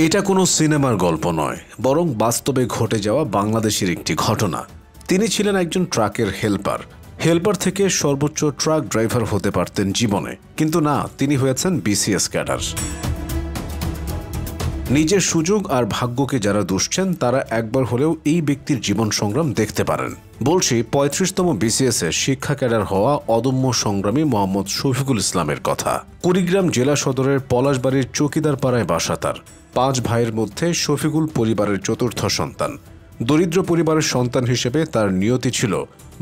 এটা কোনো সিনেমার গল্প নয়, বরং বাস্তবে ঘটে যাওয়া বাংলাদেশের একটি ঘটনা। তিনি ছিলেন একজন ট্রাকের হেল্পার থেকে সর্বোচ্চ ট্রাক ড্রাইভার হতে পারতেন জীবনে, কিন্তু না, তিনি হয়েছেন বিসিএস ক্যাডার। নিজের সুযোগ আর ভাগ্যকে যারা দুষছেন তারা একবার হলেও এই ব্যক্তির জীবন সংগ্রাম দেখতে পারেন। বলছি ৩৫তম বিসিএস এর শিক্ষা ক্যাডার হওয়া অদম্য সংগ্রামী মোহাম্মদ শফিকুল ইসলামের কথা। কুড়িগ্রাম জেলা সদরের পলাশবাড়ির চৌকিদার পাড়ায় বাসা তার। ৫ ভাইয়ের মধ্যে শফিকুল পরিবারের চতুর্থ সন্তান। দরিদ্র পরিবারের সন্তান হিসেবে তার নিয়তি ছিল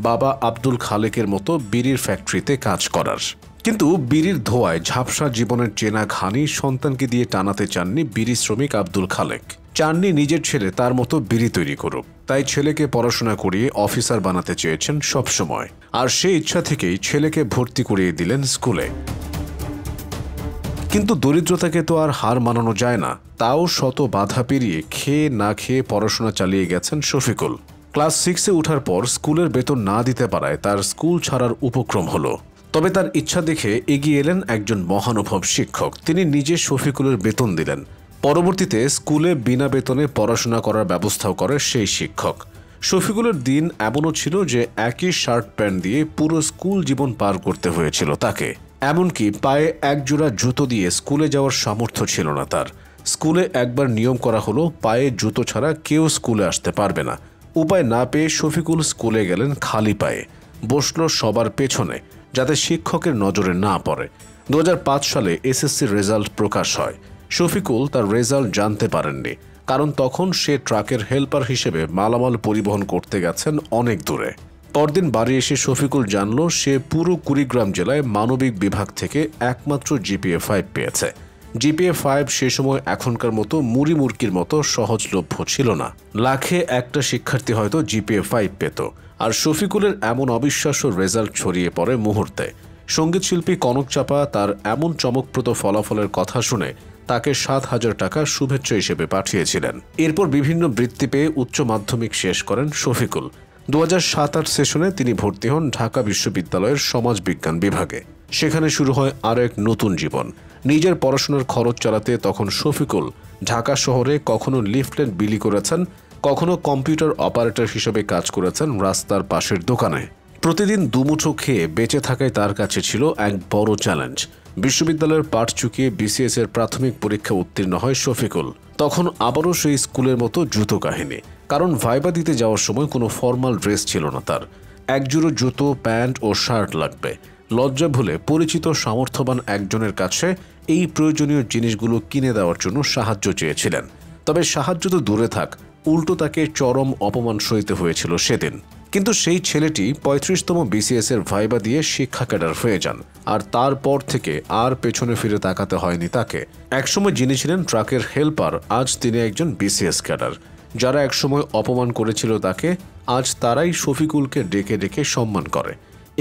বাবা আব্দুল খালেকের মতো বিড়ির ফ্যাক্টরিতে কাজ করার। কিন্তু বিড়ির ধোঁয়ায় ঝাপসা জীবনের চেনা ঘানি সন্তানকে দিয়ে টানাতে চাননি বিড়ি শ্রমিক আব্দুল খালেক। চাননি নিজের ছেলে তার মতো বিড়ি তৈরি করুক, তাই ছেলেকে পড়াশোনা করিয়ে অফিসার বানাতে চেয়েছেন সবসময়। আর সেই ইচ্ছা থেকেই ছেলেকে ভর্তি করিয়ে দিলেন স্কুলে। কিন্তু দরিদ্রতাকে তো আর হার মানানো যায় না, তাও শত বাধা পেরিয়ে খেয়ে না খেয়ে পড়াশোনা চালিয়ে গেছেন শফিকুল। ক্লাস 6-এ ওঠার পর স্কুলের বেতন না দিতে পারায় তার স্কুল ছাড়ার উপক্রম হলো। তবে তার ইচ্ছা দেখে এগিয়ে এলেন একজন মহানুভব শিক্ষক। তিনি নিজে শফিকুলের বেতন দিলেন। পরবর্তীতে স্কুলে বিনা বেতনে পড়াশোনা করার ব্যবস্থাও করে সেই শিক্ষক। শফিকুলের দিন এমনও ছিল যে একই শার্ট প্যান্ট দিয়ে পুরো স্কুল জীবন পার করতে হয়েছিল তাকে। এমনকি পায়ে একজোড়া জুতো দিয়ে স্কুলে যাওয়ার সামর্থ্য ছিল না তার। স্কুলে একবার নিয়ম করা হলো পায়ে জুতো ছাড়া কেউ স্কুলে আসতে পারবে না। উপায় না পেয়ে শফিকুল স্কুলে গেলেন খালি পায়ে। বসল সবার পেছনে, যাতে শিক্ষকের নজরে না পড়ে। ২০০৫ সালে এসএসসির রেজাল্ট প্রকাশ হয়। শফিকুল তার রেজাল্ট জানতে পারেননি, কারণ তখন সে ট্রাকের হেল্পার হিসেবে মালামাল পরিবহন করতে গেছেন অনেক দূরে। পরদিন বাড়ি এসে শফিকুল জানল সে পুরো কুড়িগ্রাম জেলায় মানবিক বিভাগ থেকে একমাত্র জিপিএ 5 পেয়েছে। জিপিএ 5 সে সময় এখনকার মতো মুড়ি মুরকির মতো সহজলভ্য ছিল না। লাখে একটা শিক্ষার্থী হয়তো জিপিএ 5 পেত। আর শফিকুলের এমন অবিশ্বাস্য রেজাল্ট ছড়িয়ে পড়ে মুহূর্তে। সঙ্গীতশিল্পী কনক চাপা তার এমন চমকপ্রদ ফলাফলের কথা শুনে তাকে ৭,০০০ টাকা শুভেচ্ছা হিসেবে পাঠিয়েছিলেন। এরপর বিভিন্ন বৃত্তি পেয়ে উচ্চ মাধ্যমিক শেষ করেন শফিকুল। ২০০৭-৮ সেশনে তিনি ভর্তি হন ঢাকা বিশ্ববিদ্যালয়ের সমাজবিজ্ঞান বিভাগে। সেখানে শুরু হয় আরও এক নতুন জীবন। নিজের পড়াশোনার খরচ চালাতে তখন শফিকুল ঢাকা শহরে কখনো লিফলেট বিলি করেছেন, কখনো কম্পিউটার অপারেটর হিসেবে কাজ করেছেন রাস্তার পাশের দোকানে। প্রতিদিন দুমুঠো খেয়ে বেঁচে থাকাই তার কাছে ছিল এক বড় চ্যালেঞ্জ। বিশ্ববিদ্যালয়ের পাঠ চুকিয়ে বিসিএস এর প্রাথমিক পরীক্ষা উত্তীর্ণ হয় শফিকুল। তখন আবারও সেই স্কুলের মতো জুতো কাহিনী, কারণ ভাইবা দিতে যাওয়ার সময় কোনো ফর্মাল ড্রেস ছিল না তার। একজোড়ো জুতো, প্যান্ট ও শার্ট লাগবে। লজ্জা ভুলে পরিচিত সামর্থ্যবান একজনের কাছে এই প্রয়োজনীয় জিনিসগুলো কিনে দেওয়ার জন্য সাহায্য চেয়েছিলেন। তবে সাহায্য তো দূরে থাক, উল্টো তাকে চরম অপমান সইতে হয়েছিল সেদিন। কিন্তু সেই ছেলেটি ৩৫তম বিসিএস এর ভাইবা দিয়ে শিক্ষা ক্যাডার হয়ে যান। আর তারপর থেকে আর পেছনে ফিরে তাকাতে হয়নি তাকে। একসময় যিনি ছিলেন ট্রাকের হেল্পার, আজ তিনি একজন বিসিএস ক্যাডার। যারা একসময় অপমান করেছিল তাকে, আজ তারাই শফিকুলকে ডেকে ডেকে সম্মান করে।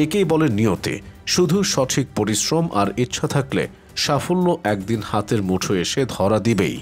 একেই বলে নিয়তি। শুধু সঠিক পরিশ্রম আর ইচ্ছা থাকলে সাফল্য একদিন হাতের মুঠোয় এসে ধরা দিবেই।